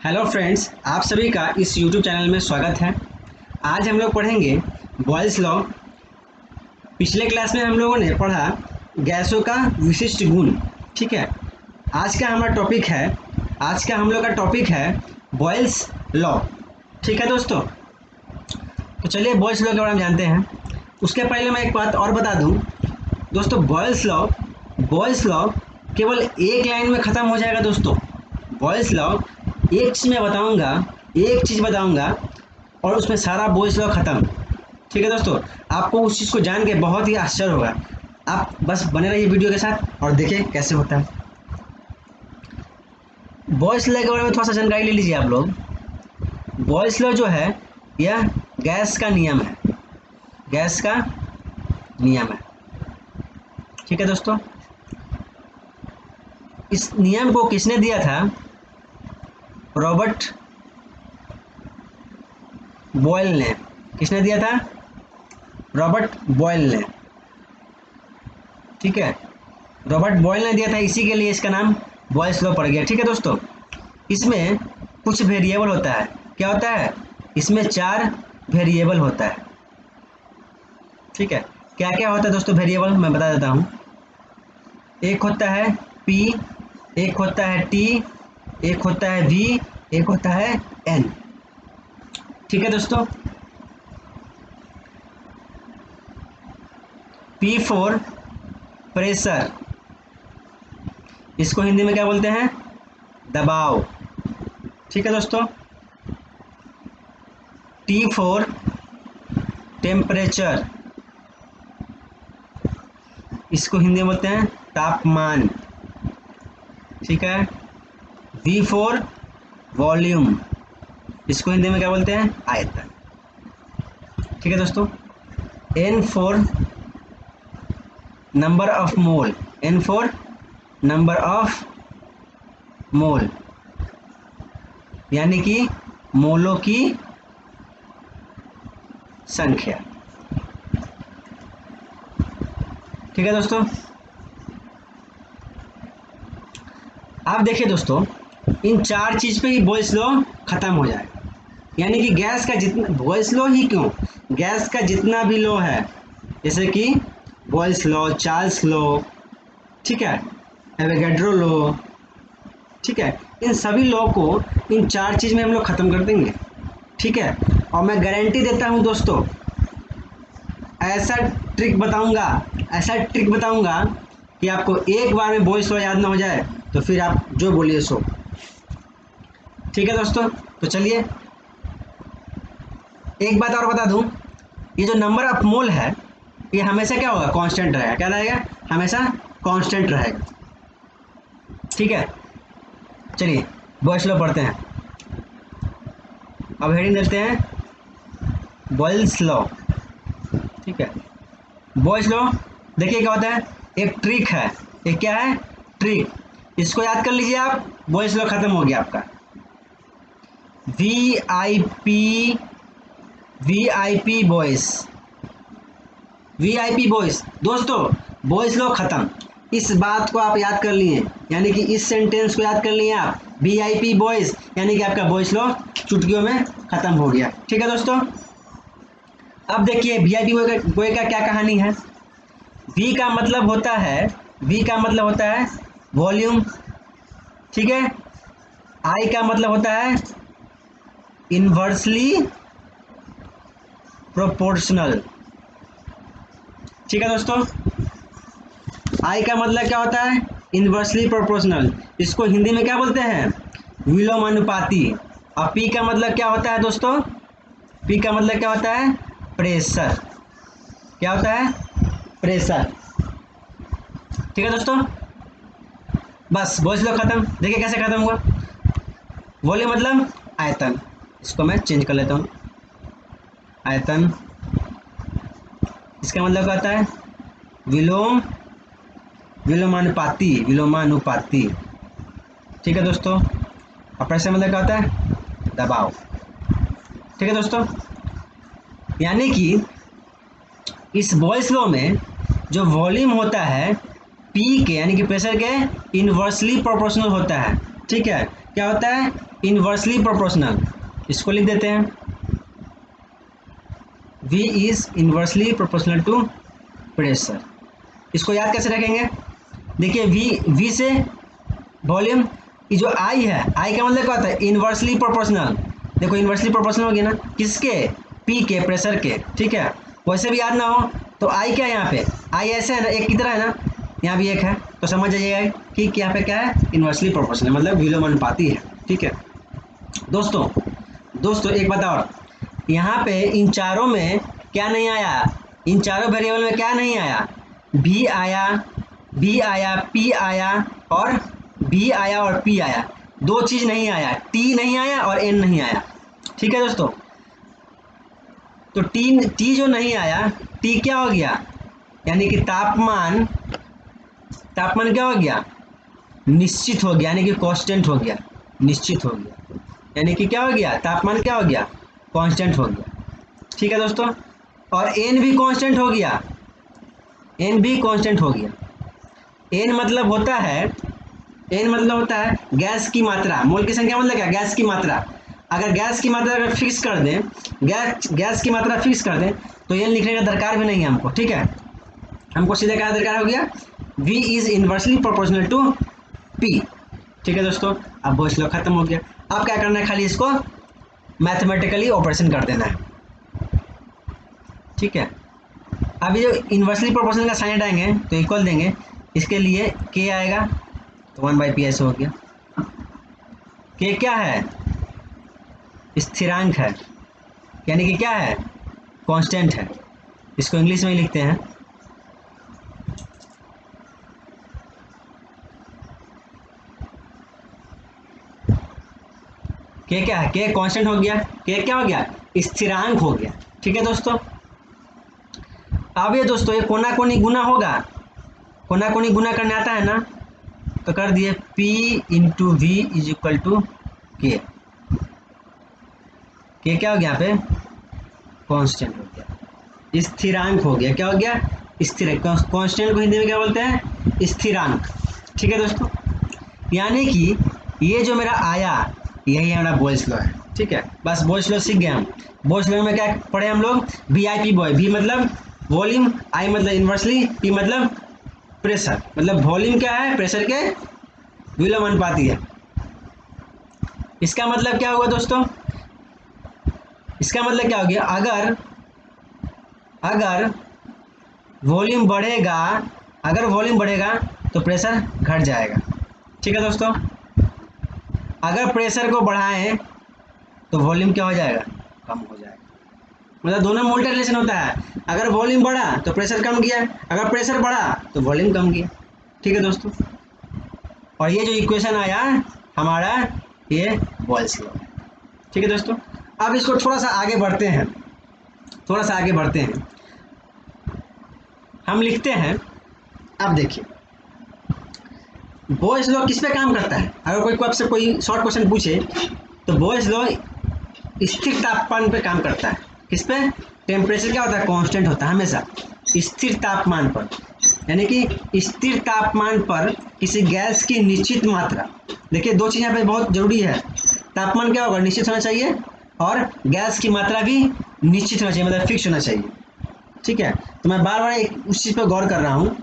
Hello friends, आप सभी का इस यूट्यूब चैनल में स्वागत है। आज हम लोग पढ़ेंगे बॉयल्स लॉ। पिछले क्लास में हम लोगों ने पढ़ा गैसों का विशिष्ट गुण। ठीक है, आज का हम लोग का टॉपिक है बॉयल्स लॉ। ठीक है दोस्तों, तो चलिए बॉयल्स लॉ के बारे में जानते हैं। उसके पहले मैं एक बात और बता दूं दोस्तों, बॉयल्स लॉ केवल एक लाइन में ख़त्म हो जाएगा दोस्तों। बॉयल्स लॉ एक चीज़ बताऊंगा और उसमें सारा बॉयल्स लॉ ख़त्म। ठीक है दोस्तों, आपको उस चीज़ को जान के बहुत ही आश्चर्य होगा। आप बस बने रहिए वीडियो के साथ और देखिए कैसे होता है। बॉयल्स लॉ के बारे में थोड़ा सा जानकारी ले लीजिए आप लोग। बॉयल्स लॉ जो है यह गैस का नियम है। ठीक है दोस्तों, इस नियम को किसने दिया था? रॉबर्ट बॉयल ने। किसने दिया था? रॉबर्ट बॉयल ने। ठीक है, रॉबर्ट बॉयल ने दिया था, इसी के लिए इसका नाम बॉयल्स लॉ पड़ गया। ठीक है दोस्तों, इसमें कुछ वेरिएबल होता है। क्या होता है? इसमें 4 वेरिएबल होता है। ठीक है, क्या क्या होता है दोस्तों वेरिएबल, मैं बता देता हूँ। एक होता है P, एक होता है T, एक होता है V, एक होता है N। ठीक है दोस्तों, P4 प्रेशर, इसको हिंदी में क्या बोलते हैं? दबाव। ठीक है दोस्तों, T4 टेम्परेचर, इसको हिंदी में बोलते हैं तापमान। ठीक है, V4 वॉल्यूम, इसको हिंदी में क्या बोलते हैं? आयतन। ठीक है दोस्तों, N4 number of mole, N4 number of mole, यानी कि मोलों की संख्या। ठीक है दोस्तों, आप देखिए दोस्तों, इन 4 चीज़ पे ही बॉयल्स लॉ खत्म हो जाएगा। यानी कि गैस का जितना, बॉयल्स लॉ ही क्यों, गैस का जितना भी लॉ है, जैसे कि बॉयल्स लॉ, चार्ल्स लॉ, ठीक है, एवोगैड्रो लॉ, ठीक है, इन सभी लॉ को इन 4 चीज़ में हम लोग ख़त्म कर देंगे। ठीक है, और मैं गारंटी देता हूँ दोस्तों, ऐसा ट्रिक बताऊंगा कि आपको एक बार में बॉयल्स लॉ याद ना हो जाए तो फिर आप जो बोलिए सो। ठीक है दोस्तों, तो चलिए एक बात और बता दूं, ये जो नंबर ऑफ मोल है ये हमेशा क्या होगा? कांस्टेंट रहेगा। क्या रहेगा? हमेशा कांस्टेंट रहेगा। ठीक है, चलिए बॉयल्स लॉ पढ़ते हैं। अब हेडिंग देते हैं बॉयल्स लॉ। ठीक है, बॉयल्स लॉ देखिए क्या होता है, एक ट्रिक है। एक क्या है? ट्रिक। इसको याद कर लीजिए आप, बॉयल्स लॉ खत्म हो गया आपका। वीआईपी बॉयस दोस्तों, बॉयस लॉ खत्म। इस बात को आप याद कर लिए, यानी कि इस सेंटेंस को याद कर लिए आप, वीआईपी बॉयस, यानी कि आपका बॉयस लॉ चुटकियों में खत्म हो गया। ठीक है दोस्तों, अब देखिए वीआईपी बॉय का क्या कहानी है। वी का मतलब होता है वॉल्यूम। ठीक है, आई का मतलब होता है इनवर्सली प्रोपोर्शनल। ठीक है दोस्तों, आई का मतलब क्या होता है? Inversely proportional. इसको हिंदी में क्या बोलते हैं? विलोमानुपाती। और पी का मतलब क्या होता है दोस्तों? पी का मतलब क्या होता है? प्रेशर। क्या होता है? प्रेशर। ठीक है दोस्तों, बस बॉयल्स लॉ खत्म। देखिए कैसे खत्म हुआ। वॉल्यूम मतलब आयतन, इसको मैं चेंज कर लेता हूँ। आयतन, इसका मतलब क्या होता है? विलोमानुपाती। ठीक है दोस्तों, और प्रेशर मतलब क्या होता है? दबाव। ठीक है दोस्तों, यानी कि इस बॉयल्स लॉ में जो वॉल्यूम होता है पी के, यानी कि प्रेशर के इनवर्सली प्रोपोर्शनल होता है। ठीक है, क्या होता है? इनवर्सली प्रोपोर्शनल, इसको लिख देते हैं V is inversely proportional to pressure. इसको याद कैसे रखेंगे? देखिए V से वॉल्यूम, ये जो I है, I का मतलब क्या होता है? Inversely proportional. देखो इनवर्सली प्रोपोर्शनल हो गया ना, किसके? P के, प्रेशर के। ठीक है, वैसे भी याद ना हो तो I क्या है यहाँ पे? I ऐसे है ना, एक की तरह है ना, यहाँ भी एक है, तो समझ जाइएगा कि यहाँ पे क्या है? इनवर्सली प्रोपोर्शनल, मतलब विलोमानुपाती है। ठीक है दोस्तों एक बात और, यहाँ पे इन चारों में क्या नहीं आया? इन चारों वेरिएबल में क्या नहीं आया? V आया, P आया और V आया और P आया। दो चीज़ नहीं आया, T नहीं आया और N नहीं आया। ठीक है दोस्तों, तो T जो नहीं आया, T क्या हो गया? यानी कि तापमान क्या हो गया? निश्चित हो गया, यानी कि कांस्टेंट हो गया, निश्चित हो गया, यानी कि क्या हो गया? तापमान क्या हो गया? कांस्टेंट हो गया। ठीक है दोस्तों, और N भी कांस्टेंट हो गया, N भी कांस्टेंट हो गया। N मतलब होता है गैस की मात्रा, मोल की संख्या मतलब क्या? गैस की मात्रा। अगर गैस की मात्रा अगर फिक्स कर दें, गैस की मात्रा फिक्स कर दें तो N लिखने का दरकार भी नहीं है हमको। ठीक है, हमको सीधे क्या दरकार हो गया? V is inversely proportional to P। ठीक है दोस्तों, अब वो स्लो खत्म हो गया। अब क्या करना है? खाली इसको मैथमेटिकली ऑपरेशन कर देना है। ठीक है, अब ये जो इन्वर्सली प्रोपोर्शनल का साइन हटाएंगे तो इक्वल देंगे, इसके लिए K आएगा तो 1/P ऐसे हो गया। K क्या है? स्थिरांक है, यानी कि क्या है? कांस्टेंट है। इसको इंग्लिश में ही लिखते हैं, K क्या है? K कांस्टेंट हो गया, K क्या हो गया? स्थिरांक हो गया। ठीक है दोस्तों, अब ये दोस्तों ये कोना कोनी गुना होगा, कोना कोनी गुना करने आता है ना, तो कर दिए P into V is equal to K। K क्या हो गया? यहाँ पे कांस्टेंट हो गया, स्थिरांक हो गया। क्या हो गया? स्थिर। कांस्टेंट को हिंदी में क्या बोलते हैं? स्थिरांक। ठीक है दोस्तों, यानी कि ये जो मेरा आया, यही हमारा बॉयल्स लॉ है। ठीक है, बस बॉयल्स लॉ सीख गए हम। बॉयल्स लॉ में क्या पढ़े हम लोग? VIP बॉय, V मतलब वॉल्यूम, I मतलब इन्वर्सली, P मतलब प्रेशर। मतलब वॉल्यूम क्या है? प्रेशर के विलोमानुपाती है। इसका मतलब क्या हुआ दोस्तों? इसका मतलब क्या हो गया? अगर वॉल्यूम बढ़ेगा, तो प्रेशर घट जाएगा। ठीक है दोस्तों, अगर प्रेशर को बढ़ाएं तो वॉल्यूम क्या हो जाएगा? कम हो जाएगा। मतलब दोनों में उल्टा रिलेशन होता है, अगर वॉल्यूम बढ़ा तो प्रेशर कम गया, अगर प्रेशर बढ़ा तो वॉल्यूम कम गया। ठीक है दोस्तों, और ये जो इक्वेशन आया हमारा, ये बॉयल्स लॉ। ठीक है दोस्तों, अब इसको थोड़ा सा आगे बढ़ते हैं, हम लिखते हैं। अब देखिए बॉयल्स लॉ किस पे काम करता है? अगर कोई आपसे कोई शॉर्ट क्वेश्चन पूछे तो बॉयल्स लॉ स्थिर तापमान पे काम करता है। किस पे? टेम्परेचर क्या होता है? कांस्टेंट होता है हमेशा स्थिर तापमान पर, यानी कि स्थिर तापमान पर किसी गैस की निश्चित मात्रा। देखिए दो चीज़ यहाँ पे बहुत जरूरी है, तापमान क्या होगा? निश्चित होना चाहिए, और गैस की मात्रा भी निश्चित होना चाहिए, मतलब फिक्स होना चाहिए। ठीक है, तो मैं बार बार उस चीज़ पर गौर कर रहा हूँ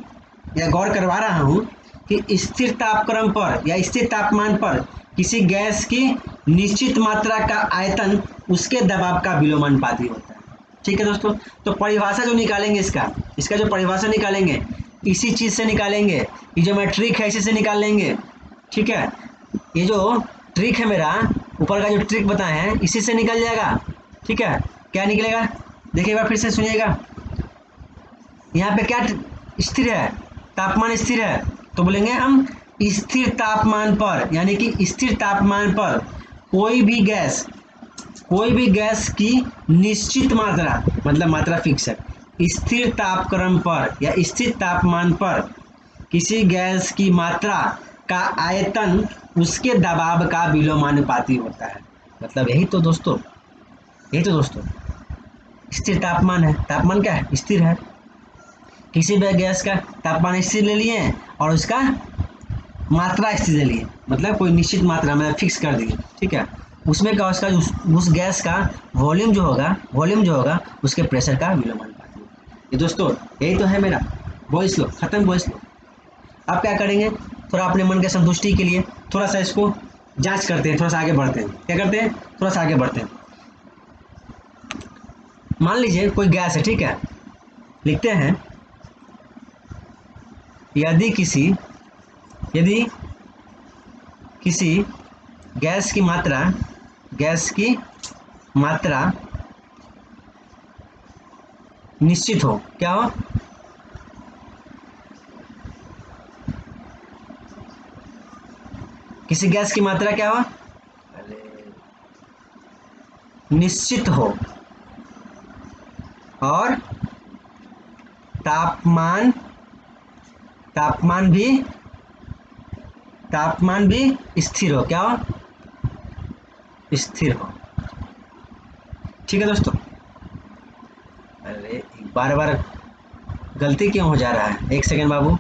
या गौर करवा रहा हूँ कि स्थिर तापक्रम पर या स्थिर तापमान पर किसी गैस की निश्चित मात्रा का आयतन उसके दबाव का विलोमानुपाती होता है। ठीक है दोस्तों, तो परिभाषा जो निकालेंगे इसका जो परिभाषा निकालेंगे इसी चीज़ से निकालेंगे, ये जो मैं ट्रिक है इसी से निकाल लेंगे। ठीक है, ये जो ट्रिक है मेरा, ऊपर का जो ट्रिक बताए हैं इसी से निकल जाएगा। ठीक है, क्या निकलेगा? देखिए एक बार फिर से सुनिएगा। यहाँ पे क्या स्थिर है? तापमान स्थिर है, तो बोलेंगे हम स्थिर तापमान पर, यानी कि स्थिर तापमान पर कोई भी गैस की निश्चित मात्रा, मतलब मात्रा फिक्स है, स्थिर तापक्रम पर या स्थिर तापमान पर किसी गैस की मात्रा का आयतन उसके दबाव का विलोमानुपाती होता है। मतलब यही तो दोस्तों स्थिर तापमान है। तापमान क्या है? स्थिर है। किसी भी गैस का तापमान स्थिर ले लिए और उसका मात्रा स्थिर ले लिए, मतलब कोई निश्चित मात्रा में फिक्स कर दिए, ठीक है। उसमें क्या उसका उस गैस का वॉल्यूम जो होगा उसके प्रेशर का विलोमानुपात। ये दोस्तों यही तो है मेरा बॉयस लॉ, खत्म बॉयस लॉ। अब क्या करेंगे, थोड़ा अपने मन के संतुष्टि के लिए थोड़ा सा इसको जांच करते हैं, थोड़ा सा आगे बढ़ते हैं। क्या करते हैं, थोड़ा सा आगे बढ़ते हैं। मान लीजिए कोई गैस है, ठीक है। लिखते हैं यदि किसी गैस की मात्रा निश्चित हो, क्या हो, किसी गैस की मात्रा क्या हो, निश्चित हो और तापमान भी स्थिर हो, क्या हो, स्थिर हो। ठीक है दोस्तों। अरे बार बार गलती क्यों हो जा रहा है, एक सेकेंड बाबू,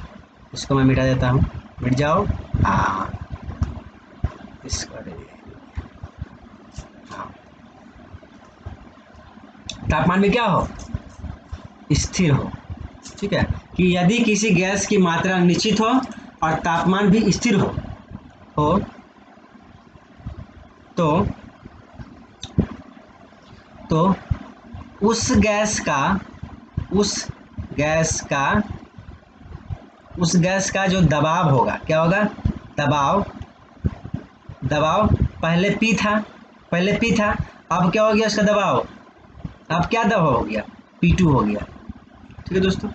इसको मैं मिटा देता हूँ, मिट जाओ। हाँ इसको हाँ, तापमान में क्या हो, स्थिर हो। ठीक है, कि यदि किसी गैस की मात्रा निश्चित हो और तापमान भी स्थिर हो तो तो उस गैस का जो दबाव होगा, क्या होगा, दबाव पहले P था, अब क्या हो गया उसका दबाव, अब क्या दबाव हो गया, P2 हो गया। ठीक है दोस्तों,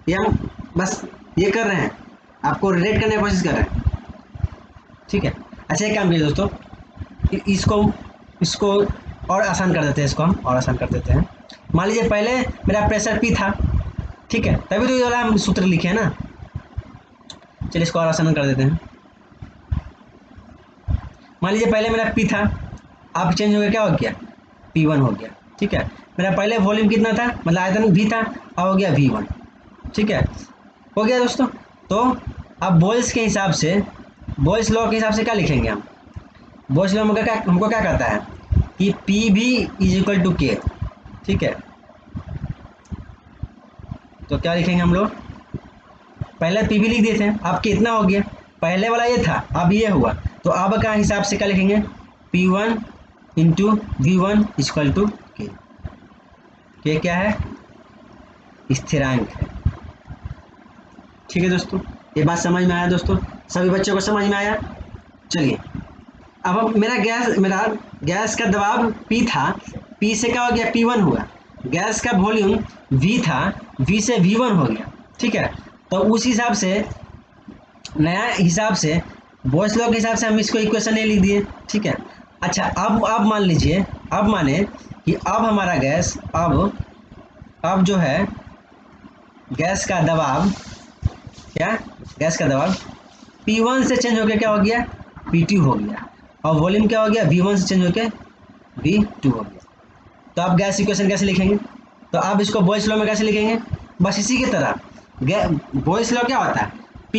ये हम बस ये कर रहे हैं, आपको रिलेट करने की कोशिश कर रहे हैं। ठीक है, अच्छा एक काम कीजिए दोस्तों, इसको और आसान कर देते हैं, इसको हम और आसान कर देते हैं। मान लीजिए पहले मेरा प्रेशर P था, ठीक है, तभी तो ये वाला हम सूत्र लिखे हैं ना। चलिए इसको और आसान कर देते हैं। मान लीजिए पहले मेरा P था, अब चेंज हो गया, क्या हो गया, P1 हो गया। ठीक है, मेरा पहले वॉल्यूम कितना था, मतलब आयतन V था, अब हो गया V1। ठीक है, हो गया दोस्तों। तो अब बॉयल्स लॉ के हिसाब से क्या लिखेंगे हम, बॉयल्स लॉ हमको क्या कहता है कि पी भी इज इक्वल टू के। ठीक है, तो क्या लिखेंगे हम लोग, पहले पी भी लिख दिए थे, अब कितना हो गया, पहले वाला ये था, अब ये हुआ, तो अब का हिसाब से क्या लिखेंगे, P1 into V1 equal to के क्या है, स्थिरांक है। ठीक है दोस्तों, ये बात समझ में आया दोस्तों, सभी बच्चों को समझ में आया। चलिए अब मेरा गैस का दबाव P था, P से क्या हो गया, P1 हुआ, गैस का वॉल्यूम V था, V से V1 हो गया। ठीक है, तो उस हिसाब से नया हिसाब से बॉयस लॉ के हिसाब से हम इसको इक्वेशन ए लिख दिए। ठीक है, अच्छा अब मान लीजिए, अब माने कि अब हमारा गैस अब जो है गैस का दबाव, क्या, गैस का दबाव P1 से चेंज होकर क्या हो गया, P2 हो गया, और वॉल्यूम क्या हो गया, V1 से चेंज होकर V2 हो गया। तो आप गैस इक्वेशन कैसे लिखेंगे, तो आप इसको बॉयस लॉ में कैसे लिखेंगे, बस इसी की तरह बॉयस लॉ क्या होता है, P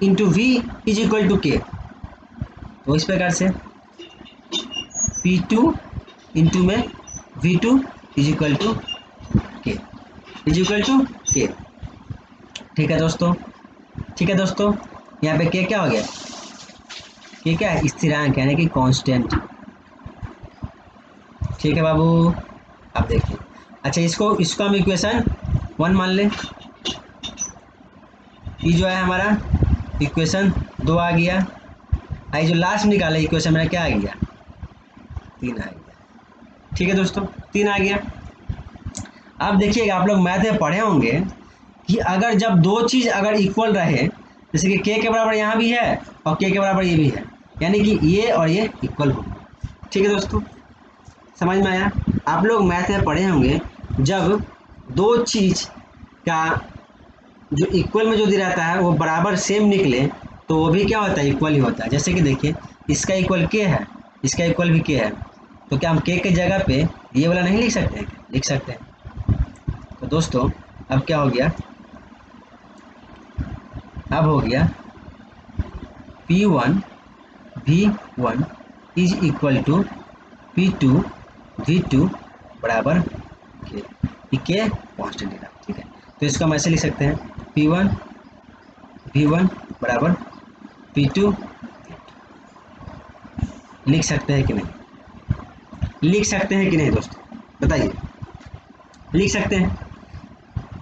into V is equal to K. तो इस प्रकार से P2 इंटू में V2 इज इक्वल टू के, ठीक है दोस्तों। यहाँ पे के क्या हो गया, के क्या है, स्थिरांक यानी कि कांस्टेंट। ठीक है बाबू, आप देखिए। अच्छा इसको हम इक्वेशन 1 मान लें, ये जो है हमारा इक्वेशन 2 आ गया, आई जो लास्ट निकाले इक्वेशन मेरा क्या आ गया, 3 आ गया। ठीक है दोस्तों, 3 आ गया। अब देखिएगा, आप लोग मैथ में पढ़े होंगे कि अगर जब दो चीज़ अगर इक्वल रहे, जैसे कि के बराबर यहाँ भी है और के बराबर ये भी है, यानी कि ये और ये इक्वल हो। ठीक है दोस्तों, समझ में आया। आप लोग मैथ में पढ़े होंगे जब दो चीज़ का जो इक्वल में जो दिया रहता है वो बराबर सेम निकले तो वो भी क्या होता है, इक्वल ही होता है। जैसे कि देखिए, इसका इक्वल के है, इसका इक्वल भी के है, तो क्या हम के जगह पे ये वाला नहीं लिख सकते हैं, लिख सकते हैं। तो दोस्तों अब क्या हो गया, अब हो गया P1 V1 is equal to P2 V2 बराबर के, के कॉन्स्टेंट डेटा, ठीक है। तो इसको हम ऐसे लिख सकते हैं P1 V1 बराबर P2 लिख सकते हैं कि नहीं, लिख सकते हैं कि नहीं दोस्तों, बताइए, लिख सकते हैं।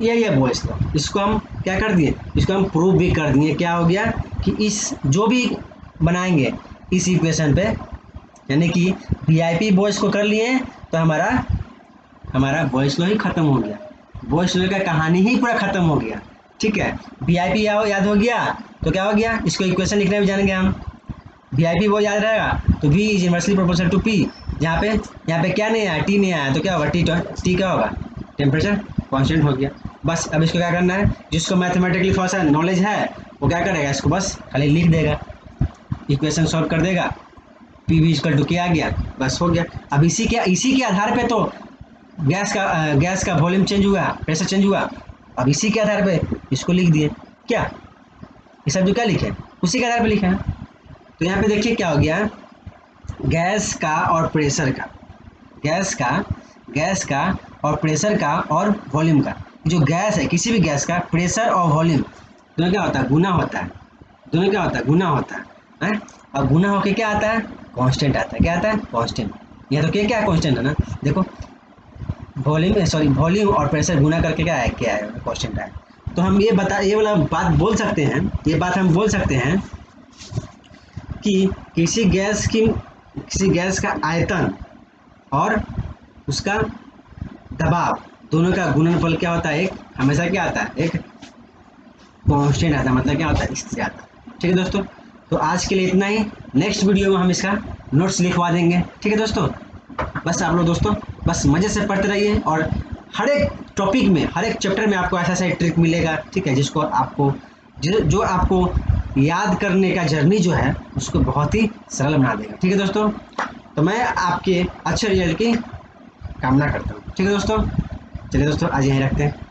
ये बॉयस लॉ, इसको हम क्या कर दिए, इसको हम प्रूव भी कर दिए। क्या हो गया कि इस जो भी बनाएंगे इस इक्वेशन पे, यानी कि वीआईपी बॉयस को कर लिए तो हमारा बॉयस लॉ ही खत्म हो गया, बॉयस लॉ का कहानी ही पूरा खत्म हो गया, ठीक है। वीआईपी याद हो गया तो क्या हो गया, इसको इक्वेशन लिखने भी जानेंगे हम। वीआईपी वो याद रहेगा तो V is inversely proportional to P। यहाँ पे क्या नहीं आया, T नहीं आया, तो क्या होगा, T क्या होगा, टेम्परेचर कांस्टेंट हो गया। बस अब इसको क्या करना है, जिसको मैथमेटिकली थोड़ा सा नॉलेज है वो क्या करेगा, इसको बस खाली लिख देगा, इक्वेशन सॉल्व कर देगा, P भी इक्वल टू क्या आ गया, बस हो गया। अब इसी के आधार पे तो गैस का वॉल्यूम चेंज हुआ, प्रेशर चेंज हुआ। अब इसी के आधार पे इसको लिख दिए, क्या ये सब जो क्या लिखे उसी के आधार पे लिखा है। तो यहाँ पे देखिए क्या हो गया, गैस का और प्रेशर का, गैस का और प्रेशर का और वॉल्यूम का, जो गैस है किसी भी गैस का प्रेशर और वॉल्यूम दोनों क्या होता है, गुना होता है, दोनों क्या होता है, गुना होता है। और गुना होके क्या आता है, कांस्टेंट आता है, क्या आता है, कांस्टेंट। यहाँ तो क्या है, कांस्टेंट है ना, देखो वॉल्यूम और प्रेशर गुना करके क्या है कांस्टेंट आया। तो हम ये वाला बात बोल सकते हैं, ये बात हम बोल सकते हैं कि किसी गैस का आयतन और उसका दबाव दोनों का गुणनफल क्या होता है, एक हमेशा क्या आता है, एक कांस्टेंट आता है, मतलब क्या होता है, इससे आता है, ठीक है दोस्तों। तो आज के लिए इतना ही, नेक्स्ट वीडियो में हम इसका नोट्स लिखवा देंगे, ठीक है दोस्तों। बस आप लोग दोस्तों बस मज़े से पढ़ते रहिए, और हर एक टॉपिक में, हर एक चैप्टर में आपको ऐसा ट्रिक मिलेगा, ठीक है, जिसको आपको जो आपको याद करने का जर्नी जो है उसको बहुत ही सरल बना देगा, ठीक है दोस्तों। तो मैं आपके अच्छे रिजल्ट की कामना करता हूँ, ठीक है दोस्तों। चलिए दोस्तों आज यहीं रखते हैं।